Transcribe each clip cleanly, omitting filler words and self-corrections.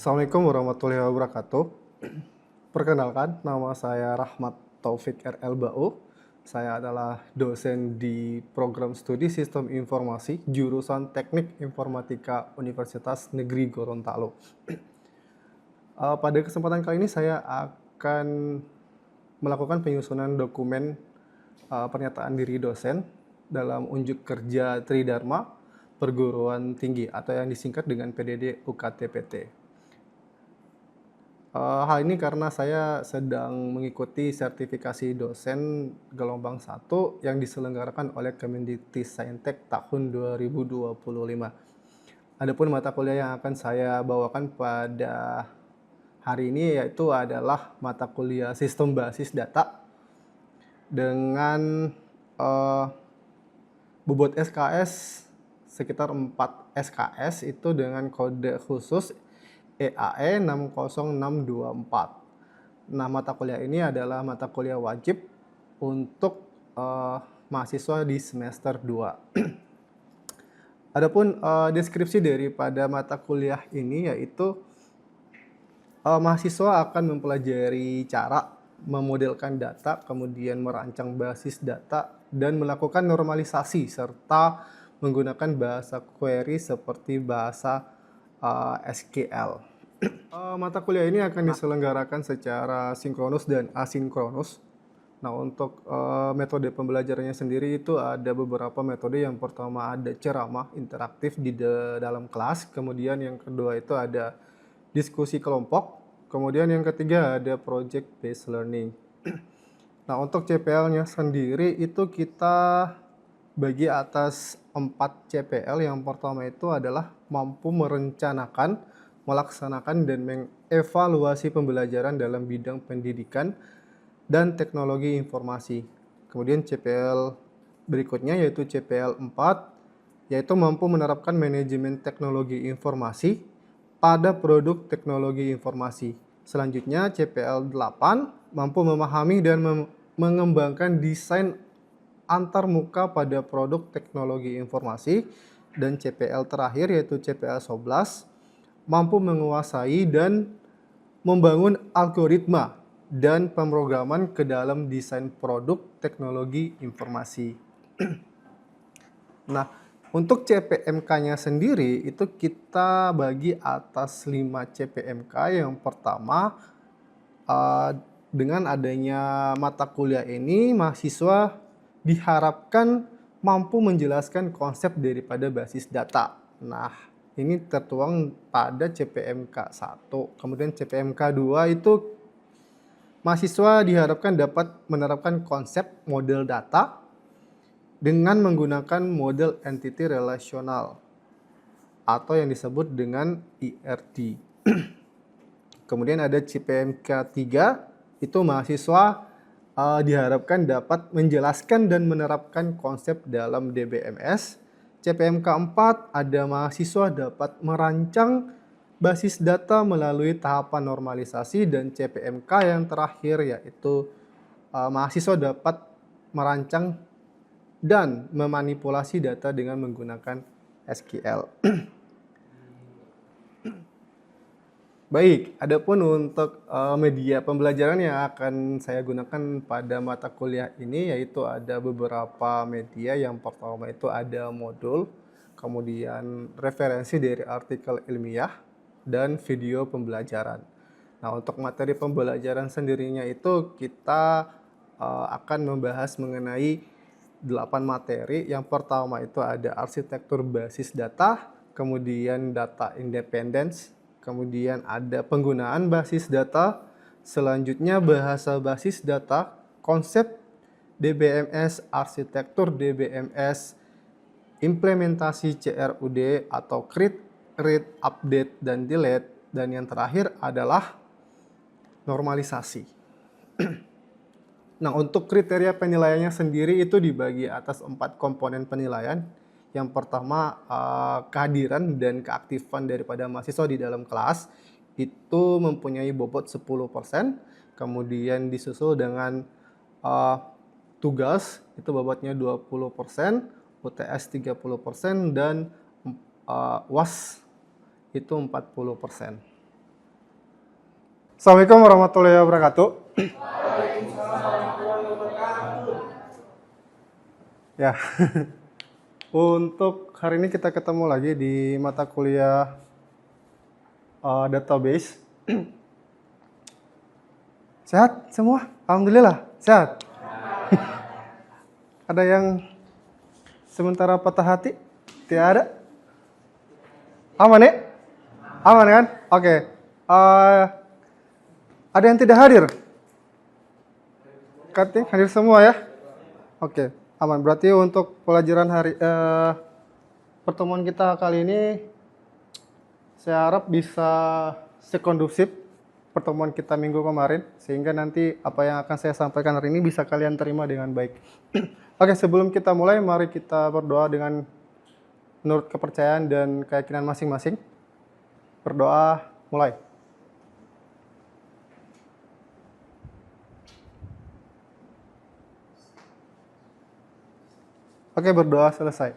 Assalamualaikum warahmatullahi wabarakatuh. Perkenalkan, nama saya Rahmat Taufik RL Bau. Saya adalah dosen di program studi Sistem Informasi jurusan Teknik Informatika Universitas Negeri Gorontalo. Pada kesempatan kali ini saya akan melakukan penyusunan dokumen pernyataan diri dosen dalam unjuk kerja Tridharma Perguruan Tinggi atau yang disingkat dengan PDD UKT-PT. Hal ini karena saya sedang mengikuti sertifikasi dosen gelombang 1 yang diselenggarakan oleh Kemendikti-Saintek tahun 2025. Adapun mata kuliah yang akan saya bawakan pada hari ini yaitu adalah mata kuliah Sistem Basis Data dengan bobot SKS sekitar 4 SKS itu dengan kode khusus EAE 60624. Nah, mata kuliah ini adalah mata kuliah wajib untuk mahasiswa di semester 2. Adapun deskripsi daripada mata kuliah ini yaitu mahasiswa akan mempelajari cara memodelkan data, kemudian merancang basis data, dan melakukan normalisasi serta menggunakan bahasa query seperti bahasa SQL. Mata kuliah ini akan diselenggarakan secara sinkronus dan asinkronus. Nah, untuk metode pembelajarannya sendiri itu ada beberapa metode. Yang pertama ada ceramah interaktif di dalam kelas, kemudian yang kedua itu ada diskusi kelompok, kemudian yang ketiga ada project based learning. Nah, untuk CPL-nya sendiri itu kita bagi atas 4 CPL. Yang pertama itu adalah mampu merencanakan, melaksanakan, dan mengevaluasi pembelajaran dalam bidang pendidikan dan teknologi informasi. Kemudian CPL berikutnya yaitu CPL 4, yaitu mampu menerapkan manajemen teknologi informasi pada produk teknologi informasi. Selanjutnya CPL 8, mampu memahami dan mengembangkan desain antarmuka pada produk teknologi informasi. Dan CPL terakhir yaitu CPL 11, mampu menguasai dan membangun algoritma dan pemrograman ke dalam desain produk teknologi informasi. Nah, untuk CPMK-nya sendiri itu kita bagi atas 5 CPMK. Yang pertama, dengan adanya mata kuliah ini, mahasiswa diharapkan mampu menjelaskan konsep daripada basis data. Nah, ini tertuang pada CPMK 1. Kemudian CPMK 2 itu mahasiswa diharapkan dapat menerapkan konsep model data dengan menggunakan model entity relational atau yang disebut dengan ERD. Kemudian ada CPMK 3, itu mahasiswa diharapkan dapat menjelaskan dan menerapkan konsep dalam DBMS. CPMK 4 ada mahasiswa dapat merancang basis data melalui tahapan normalisasi, dan CPMK yang terakhir yaitu mahasiswa dapat merancang dan memanipulasi data dengan menggunakan SQL. Baik, adapun untuk media pembelajaran yang akan saya gunakan pada mata kuliah ini yaitu ada beberapa media. Yang pertama itu ada modul, kemudian referensi dari artikel ilmiah, dan video pembelajaran. Nah, untuk materi pembelajaran sendirinya itu kita akan membahas mengenai 8 materi. Yang pertama itu ada arsitektur basis data, kemudian data independence, kemudian ada penggunaan basis data, selanjutnya bahasa basis data, konsep DBMS, arsitektur DBMS, implementasi CRUD atau create, read, update, dan delete, dan yang terakhir adalah normalisasi. Nah, untuk kriteria penilaiannya sendiri itu dibagi atas 4 komponen penilaian. Yang pertama, kehadiran dan keaktifan daripada mahasiswa di dalam kelas itu mempunyai bobot 10%, kemudian disusul dengan tugas itu bobotnya 20%, UTS 30%, dan UAS itu 40%. Assalamualaikum warahmatullahi wabarakatuh. Ya, untuk hari ini kita ketemu lagi di mata kuliah database. Sehat semua? Alhamdulillah, sehat. Ada yang sementara patah hati? Tidak ada? Aman ya? Aman kan? Oke. Ada yang tidak hadir? Cutting, hadir semua ya? Oke, aman. Berarti untuk pelajaran pertemuan kita kali ini, saya harap bisa sekondusif pertemuan kita minggu kemarin, sehingga nanti apa yang akan saya sampaikan hari ini bisa kalian terima dengan baik. Oke, sebelum kita mulai, mari kita berdoa dengan menurut kepercayaan dan keyakinan masing-masing. Berdoa, mulai. Oke, berdoa selesai.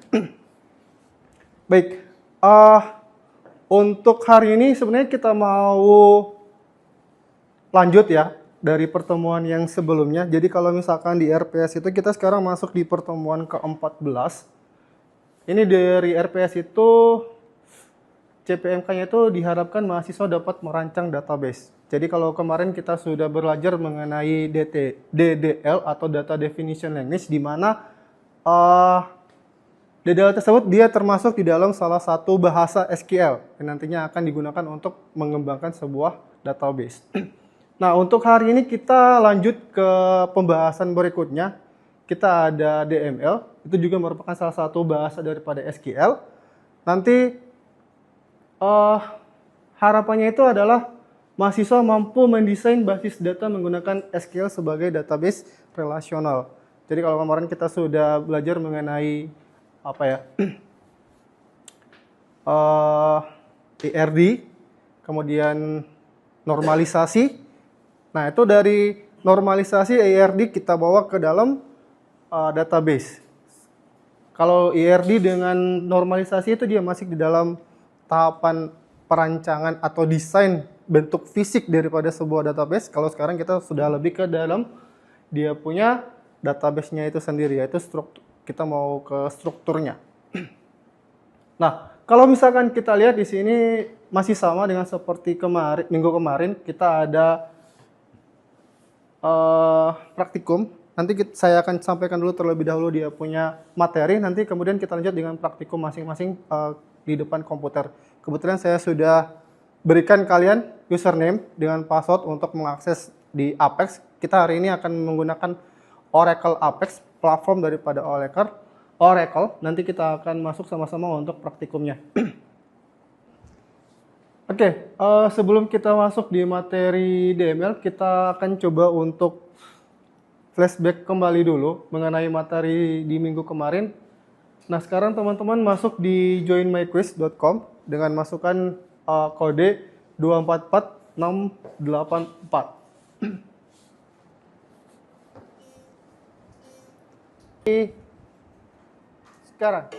Baik, untuk hari ini sebenarnya kita mau lanjut ya dari pertemuan yang sebelumnya. Jadi kalau misalkan di RPS itu kita sekarang masuk di pertemuan ke-14. Ini dari RPS itu CPMK-nya itu diharapkan mahasiswa dapat merancang database. Jadi kalau kemarin kita sudah belajar mengenai DDL atau Data Definition Language, di mana DDL tersebut dia termasuk di dalam salah satu bahasa SQL yang nantinya akan digunakan untuk mengembangkan sebuah database. Nah, untuk hari ini kita lanjut ke pembahasan berikutnya. Kita ada DML, itu juga merupakan salah satu bahasa daripada SQL. Nanti harapannya itu adalah mahasiswa mampu mendesain basis data menggunakan SQL sebagai database relasional. Jadi kalau kemarin kita sudah belajar mengenai IRD, kemudian normalisasi. Nah, itu dari normalisasi IRD kita bawa ke dalam database. Kalau IRD dengan normalisasi itu dia masih di dalam tahapan perancangan atau desain bentuk fisik daripada sebuah database. Kalau sekarang kita sudah lebih ke dalam dia punya database-nya itu sendiri, yaitu kita mau ke strukturnya. Nah, kalau misalkan kita lihat di sini masih sama dengan seperti minggu kemarin, kita ada praktikum. Nanti saya akan sampaikan dulu terlebih dahulu dia punya materi, nanti kemudian kita lanjut dengan praktikum masing-masing di depan komputer. Kebetulan saya sudah berikan kalian username dengan password untuk mengakses di Apex. Kita hari ini akan menggunakan Oracle Apex, platform daripada Oracle. Nanti kita akan masuk sama-sama untuk praktikumnya. Oke, sebelum kita masuk di materi DML, kita akan coba untuk flashback kembali dulu mengenai materi di minggu kemarin. Nah, sekarang teman-teman masuk di joinmyquiz.com dengan masukkan kode 244684. Sekarang.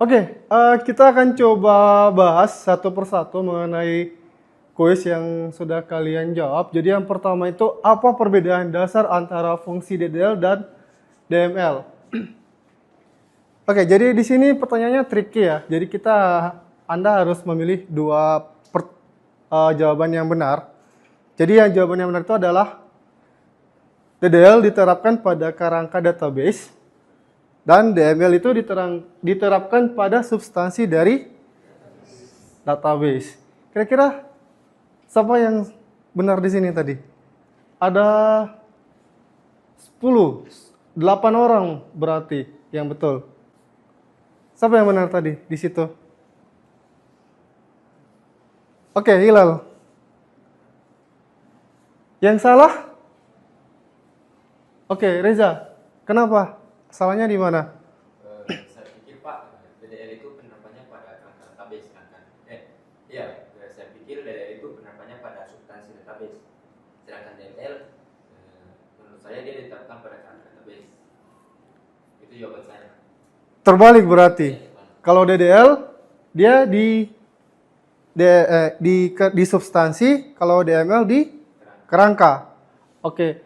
Oke, kita akan coba bahas satu persatu mengenai kuis yang sudah kalian jawab. Jadi yang pertama itu, apa perbedaan dasar antara fungsi DDL dan DML? Oke, jadi di sini pertanyaannya tricky ya. Jadi Anda harus memilih dua jawaban yang benar. Jadi yang jawaban yang benar itu adalah DDL diterapkan pada kerangka database dan DML itu diterapkan pada substansi dari database. Kira-kira siapa yang benar di sini tadi? Ada 10, 8 orang berarti yang betul. Siapa yang benar tadi di situ? Oke, Hilal. Yang salah? Oke, Reza. Kenapa? Salahnya di mana? Saya pikir Pak, DDL itu penerapannya pada kerangka database kan? Iya, saya pikir DDL itu penerapannya pada substansi database. Sedangkan DDL, menurut saya dia ditetapkan pada kerangka database. Itu jawaban saya. Terbalik berarti. Kalau DDL dia di substansi, kalau DML di kerangka. Oke.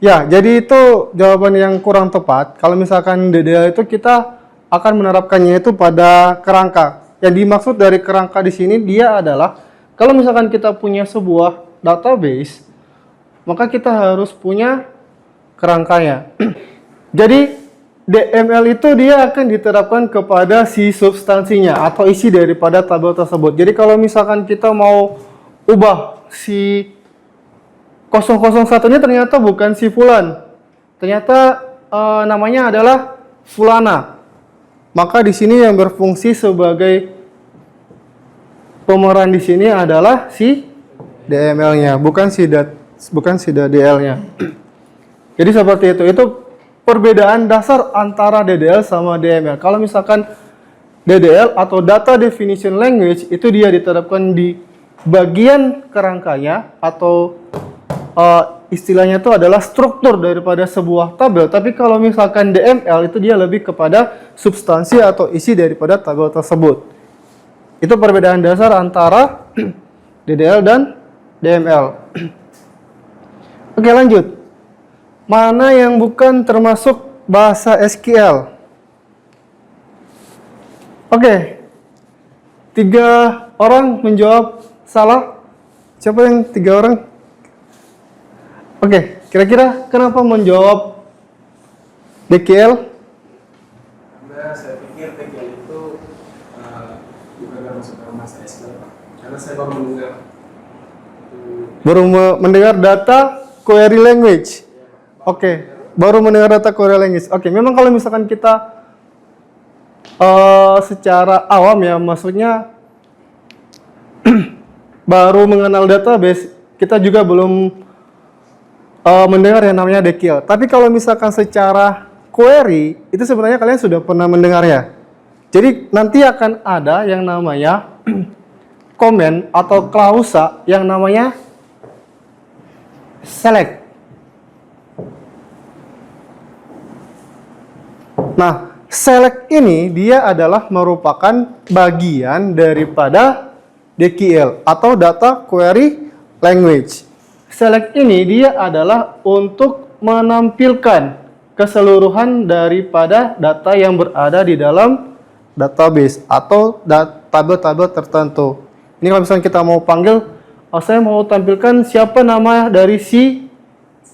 Ya, jadi itu jawaban yang kurang tepat. Kalau misalkan DDL itu kita akan menerapkannya itu pada kerangka. Yang dimaksud dari kerangka di sini dia adalah kalau misalkan kita punya sebuah database, maka kita harus punya kerangkanya. Jadi DML itu dia akan diterapkan kepada si substansinya atau isi daripada tabel tersebut. Jadi kalau misalkan kita mau ubah si 001-nya ternyata bukan si Fulan. Ternyata namanya adalah Fulana. Maka di sini yang berfungsi sebagai pemeran di sini adalah si DML-nya, bukan si DDL-nya. Jadi seperti itu. Itu perbedaan dasar antara DDL sama DML. Kalau misalkan DDL atau Data Definition Language itu dia diterapkan di bagian kerangkanya atau istilahnya itu adalah struktur daripada sebuah tabel. Tapi kalau misalkan DML itu dia lebih kepada substansi atau isi daripada tabel tersebut. Itu perbedaan dasar antara DDL dan DML. Oke, lanjut. Mana yang bukan termasuk bahasa SQL? Oke. 3 orang menjawab salah. Siapa yang 3 orang? Oke, kira-kira kenapa menjawab DQL? Karena saya pikir DQL itu bukan masuk dalam bahasa SQL, Pak. Karena saya baru mendengar data query language. Oke, baru mendengar data query language. Oke, memang kalau misalkan kita secara awam ya, maksudnya baru mengenal database, kita juga belum mendengar yang namanya DQL. Tapi kalau misalkan secara query, itu sebenarnya kalian sudah pernah mendengar ya. Jadi nanti akan ada yang namanya komen atau klausa yang namanya select. Nah, select ini dia adalah merupakan bagian daripada DQL atau Data Query Language. Select ini dia adalah untuk menampilkan keseluruhan daripada data yang berada di dalam database atau tabel-tabel tertentu. Ini kalau misalnya kita mau panggil, saya mau tampilkan siapa nama dari si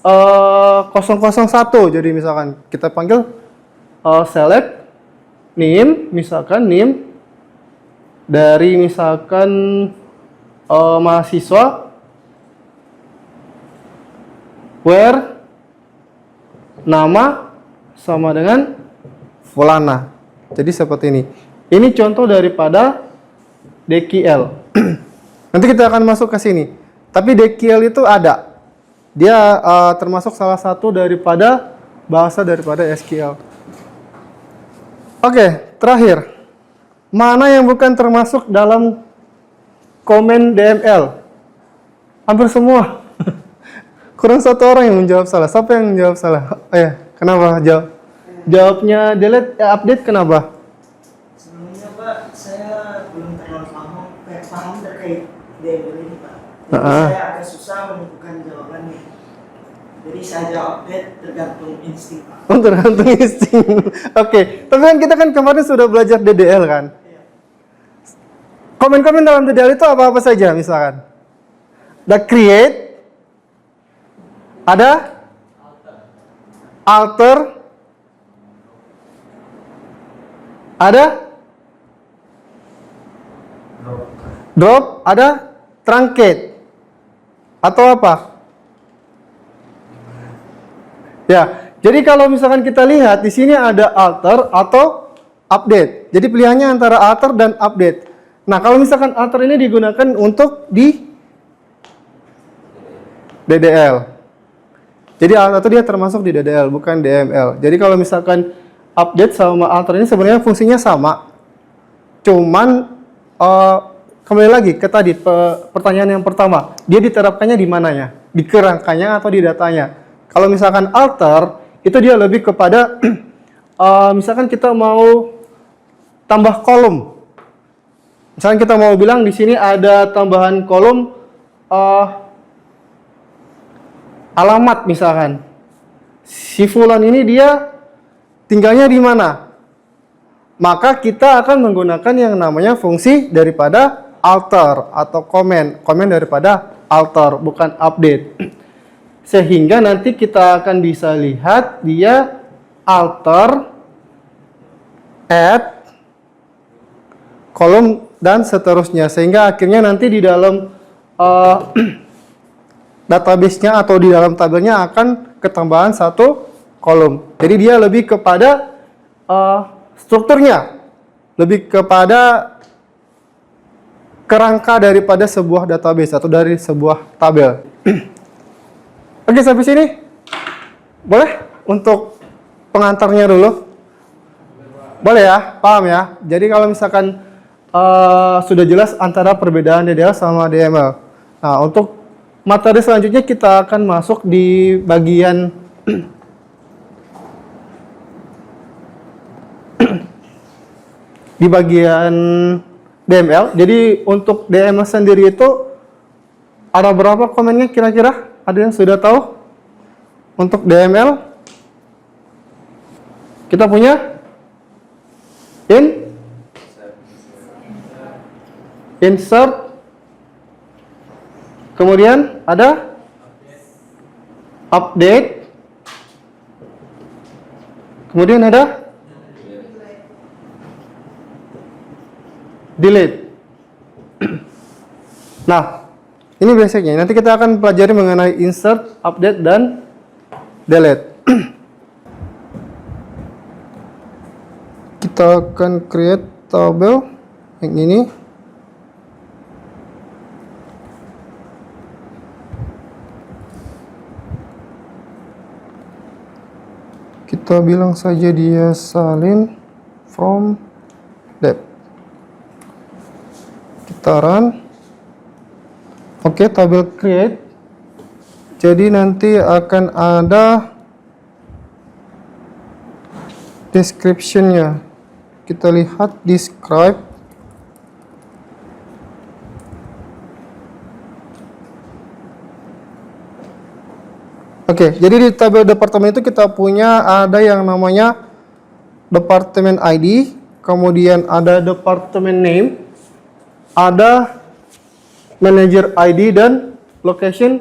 001. Jadi misalkan kita panggil select name, misalkan name dari misalkan mahasiswa, where nama sama dengan Fulana. Jadi seperti ini. Ini contoh daripada DQL. Nanti kita akan masuk ke sini. Tapi DQL itu ada. Dia termasuk salah satu daripada bahasa daripada SQL. Oke, terakhir. Mana yang bukan termasuk dalam komen DML? Hampir semua. Kurang 1 orang yang menjawab salah. Siapa yang menjawab salah? Oh ya, kenapa jawabnya delete, update kenapa? Sebelumnya Pak, saya belum terlalu paham terkait DML ini Pak. Jadi saya agak susah menemukan jawabannya. Jadi saya jawab update tergantung insting Pak. Oh, tergantung insting. Oke, tapi kan kita kan kemarin sudah belajar DDL kan? Iya. Komen-komen dalam DDL itu apa-apa saja misalkan. Ada create, ada alter, ada drop, ada truncate. Atau apa? Ya, jadi kalau misalkan kita lihat di sini ada alter atau update. Jadi pilihannya antara alter dan update. Nah, kalau misalkan alter ini digunakan untuk di DDL. Jadi alter itu dia termasuk di DDL, bukan DML. Jadi kalau misalkan update sama alter ini sebenarnya fungsinya sama. Cuman kembali lagi ke tadi pertanyaan yang pertama, dia diterapkannya di mananya? Di kerangkanya atau di datanya? Kalau misalkan alter, itu dia lebih kepada misalkan kita mau tambah kolom. Misalkan kita mau bilang di sini ada tambahan kolom alamat misalkan. Si fulan ini dia tinggalnya di mana? Maka kita akan menggunakan yang namanya fungsi daripada alter atau komen daripada alter, bukan update. Sehingga nanti kita akan bisa lihat dia alter, add, kolom, dan seterusnya. Sehingga akhirnya nanti di dalam database-nya atau di dalam tabelnya akan ketambahan satu kolom. Jadi dia lebih kepada strukturnya, lebih kepada kerangka daripada sebuah database atau dari sebuah tabel. Oke, sampai sini boleh untuk pengantarnya dulu? Boleh ya, paham ya? Jadi kalau misalkan sudah jelas antara perbedaan DDL sama DML. Nah, untuk materi selanjutnya kita akan masuk di bagian DML. Jadi untuk DML sendiri itu ada berapa komennya kira-kira? Ada yang sudah tahu? Untuk DML kita punya insert, kemudian ada update, kemudian ada delete. Nah, ini basicnya. Nanti kita akan pelajari mengenai insert, update, dan delete. Kita akan create tabel yang ini. Kita bilang saja dia salin from depth. Kita run. Oke, tabel create. Jadi nanti akan ada description-nya. Kita lihat describe. Oke, jadi di tabel departemen itu kita punya ada yang namanya departemen ID, kemudian ada departemen name, ada manager ID dan location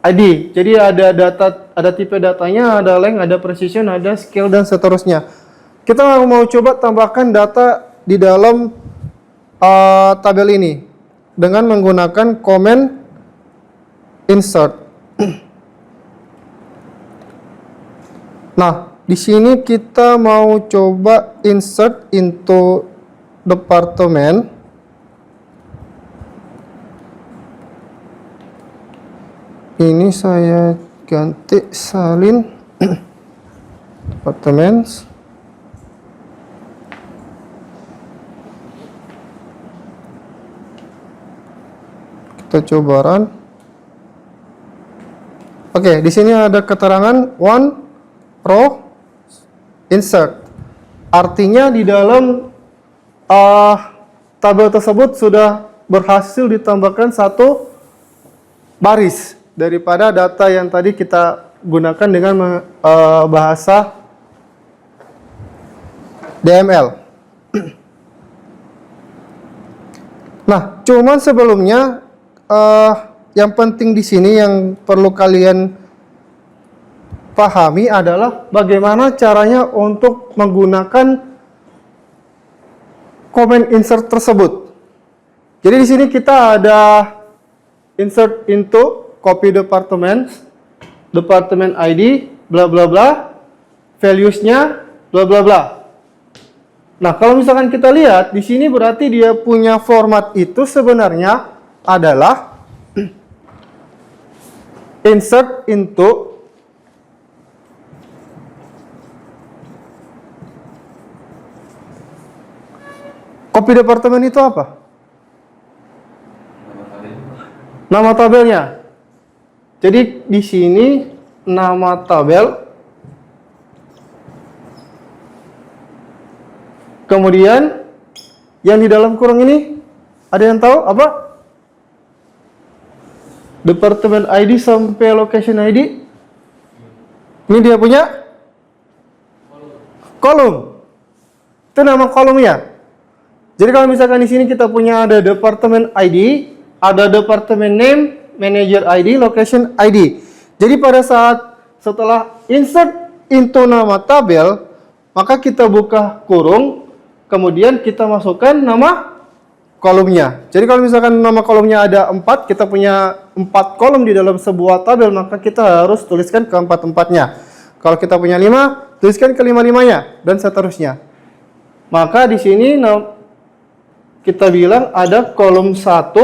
ID. Jadi ada data, ada tipe datanya, ada length, ada precision, ada scale dan seterusnya. Kita mau coba tambahkan data di dalam tabel ini dengan menggunakan komen insert. Nah, di sini kita mau coba insert into department. Ini saya ganti salin departments. Kita coba run. Oke, di sini ada keterangan one row insert. Artinya di dalam tabel tersebut sudah berhasil ditambahkan satu baris daripada data yang tadi kita gunakan dengan bahasa DML. Nah, cuman sebelumnya yang penting di sini yang perlu kalian pahami adalah bagaimana caranya untuk menggunakan komen insert tersebut. Jadi di sini kita ada insert into, copy department ID, bla bla bla, values-nya, bla bla bla. Nah, kalau misalkan kita lihat di sini berarti dia punya format itu sebenarnya adalah insert into copy department itu apa? Nama tabelnya. Jadi di sini nama tabel, kemudian yang di dalam kurung ini ada yang tahu apa? Department ID sampai location ID. Ini dia punya kolom. Itu nama kolomnya. Jadi kalau misalkan di sini kita punya ada department ID, ada department name, manager ID, location ID. Jadi pada saat setelah insert into nama tabel, maka kita buka kurung, kemudian kita masukkan nama kolomnya. Jadi kalau misalkan nama kolomnya ada 4, kita punya 4 kolom di dalam sebuah tabel, maka kita harus tuliskan keempat-empatnya. Kalau kita punya 5, tuliskan kelima-limanya, dan seterusnya. Maka di sini kita bilang ada kolom 1,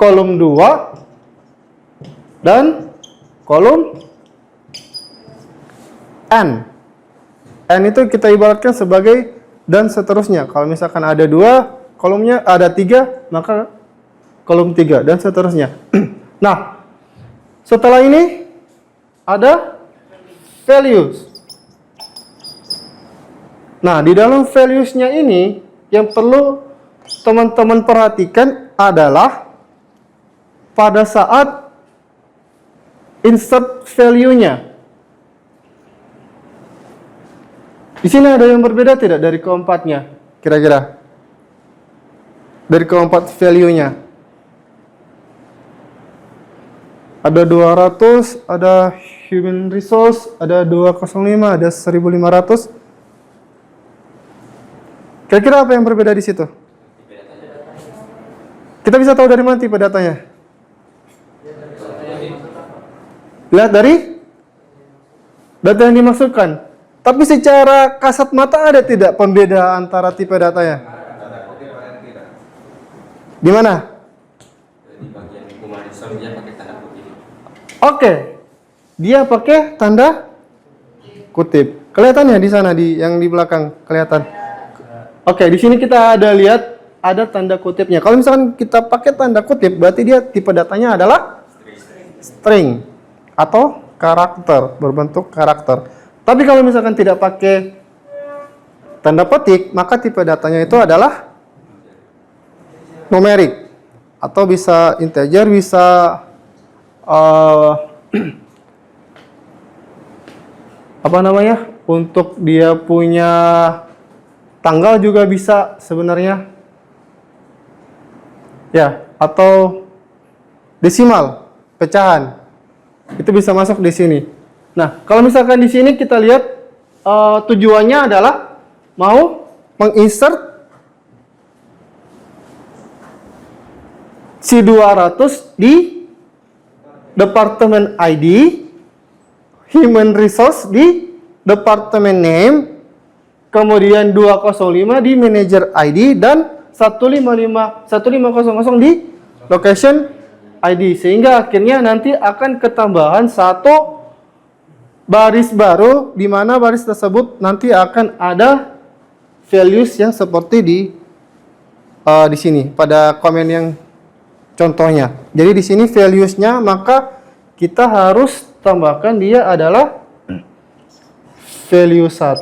kolom 2, dan kolom N. N itu kita ibaratkan sebagai dan seterusnya. Kalau misalkan ada 2, kolomnya ada 3, maka kolom 3, dan seterusnya. Nah, setelah ini ada values. Nah, di dalam values-nya ini yang perlu teman-teman perhatikan adalah pada saat insert value-nya. Di sini ada yang berbeda tidak dari keempatnya? Kira-kira dari keempat value-nya. Ada 200, ada human resource, ada 205, ada 1500. Kira-kira apa yang berbeda di situ? Kita bisa tahu dari mana tipe datanya? Lihat dari data yang dimasukkan. Tapi secara kasat mata ada tidak pembeda antara tipe datanya? Di mana? Di bagian human resource dia pakai tanda kutip. Oke, dia pakai tanda kutip. Kelihatannya di sana, yang di belakang kelihatan. Oke, di sini kita ada lihat ada tanda kutipnya. Kalau misalkan kita pakai tanda kutip, berarti dia tipe datanya adalah string atau karakter, berbentuk karakter. Tapi kalau misalkan tidak pakai tanda petik, maka tipe datanya itu adalah numerik, atau bisa integer, bisa apa namanya? Untuk dia punya tanggal juga bisa sebenarnya. Ya, atau desimal, pecahan. Itu bisa masuk di sini. Nah, kalau misalkan di sini kita lihat tujuannya adalah mau menginsert si 200 di department ID, human resource di department name, kemudian 205 di manager ID, dan 100 di location ID. Sehingga akhirnya nanti akan ketambahan satu baris baru, di mana baris tersebut nanti akan ada values yang seperti di sini pada komen yang contohnya. Jadi di sini values-nya, maka kita harus tambahkan dia adalah value 1,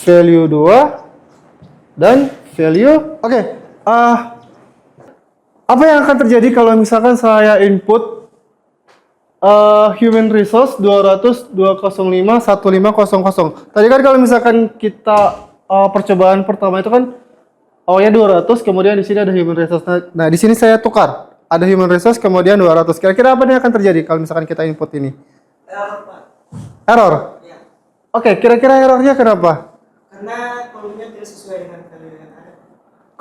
value 2, dan value. Oke, apa yang akan terjadi kalau misalkan saya input human resource 200 205 1500. Tadi kan kalau misalkan kita percobaan pertama itu kan ya 200, kemudian di sini ada human resource. Nah, di sini saya tukar. Ada human resource kemudian 200. Kira-kira apa yang akan terjadi kalau misalkan kita input ini? Error, Pak. Error. Ya. Oke, kira-kira errornya kenapa? Karena kolomnya tidak sesuai dengan value yang ada.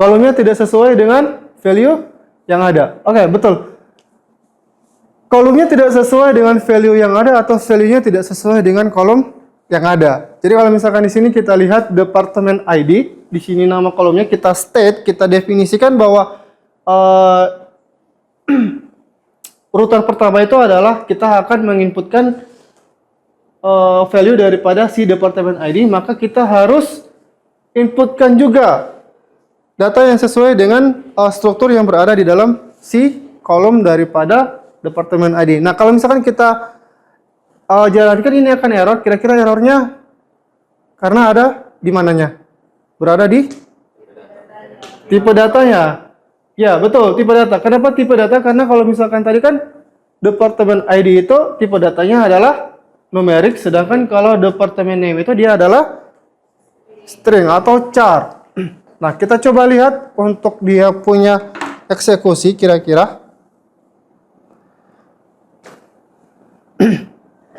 kolomnya tidak sesuai dengan value yang ada. Oke, betul. Kolomnya tidak sesuai dengan value yang ada atau value-nya tidak sesuai dengan kolom yang ada. Jadi kalau misalkan di sini kita lihat departemen ID, di sini nama kolomnya kita state, kita definisikan bahwa urutan pertama itu adalah kita akan menginputkan value daripada si departemen ID, maka kita harus inputkan juga data yang sesuai dengan struktur yang berada di dalam si kolom daripada departemen ID. Nah, kalau misalkan kita jalankan ini akan error, kira-kira errornya karena ada di mananya? Berada di tipe datanya. Ya, betul, tipe data. Kenapa tipe data? Karena kalau misalkan tadi kan departemen ID itu tipe datanya adalah numerik, sedangkan kalau departemen name itu dia adalah string atau char. Nah, kita coba lihat untuk dia punya eksekusi kira-kira.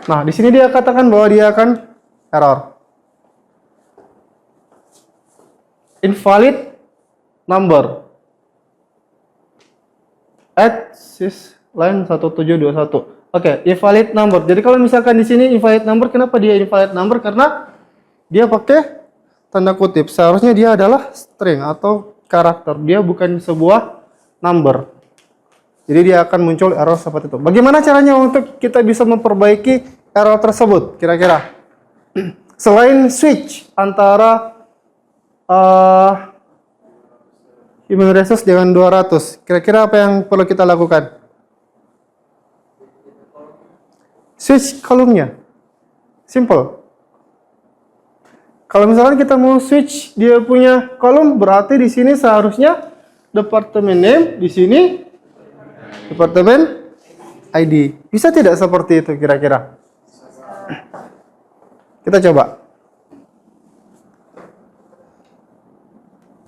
Nah, di sini dia katakan bahwa dia akan error. Invalid number at sysline 1721. Oke, invalid number. Jadi kalau misalkan di sini invalid number, kenapa dia invalid number? Karena dia pakai tanda kutip. Seharusnya dia adalah string atau karakter. Dia bukan sebuah number. Jadi dia akan muncul error seperti itu. Bagaimana caranya untuk kita bisa memperbaiki error tersebut kira-kira? Selain switch antara human resource dengan 200, kira-kira apa yang perlu kita lakukan? Switch kolomnya. Simple. Kalau misalkan kita mau switch dia punya kolom, berarti di sini seharusnya departemen name, di sini departemen ID. Bisa tidak seperti itu kira-kira? Kita coba.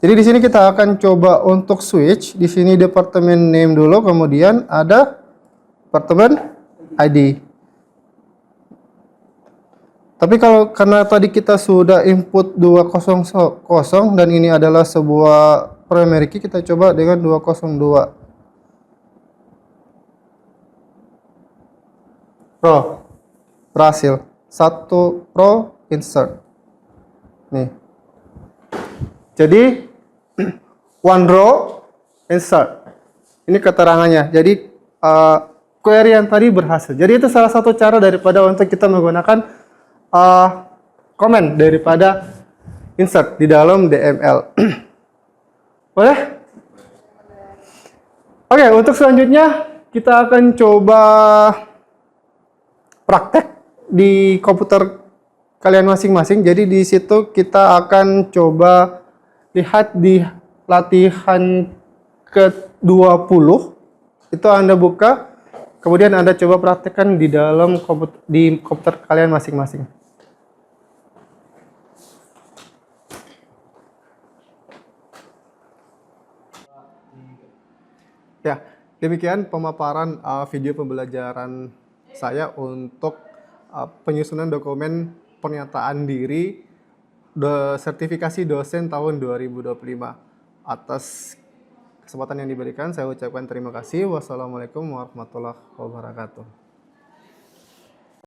Jadi di sini kita akan coba untuk switch. Di sini departemen name dulu, kemudian ada departemen ID. Tapi karena tadi kita sudah input 200 dan ini adalah sebuah primary key, kita coba dengan 202. Row berhasil. 1 row insert. Nih. Jadi one row insert. Ini keterangannya. Jadi query yang tadi berhasil. Jadi itu salah satu cara daripada untuk kita menggunakan comment daripada insert di dalam DML. Boleh? Oke, untuk selanjutnya kita akan coba praktek di komputer kalian masing-masing. Jadi di situ kita akan coba lihat di latihan ke-20. Itu Anda buka, kemudian Anda coba praktekkan di dalam komputer kalian masing-masing. Ya, demikian pemaparan video pembelajaran saya untuk penyusunan dokumen pernyataan diri sertifikasi dosen tahun 2025. Atas kesempatan yang diberikan, saya ucapkan terima kasih. Wassalamualaikum warahmatullahi wabarakatuh.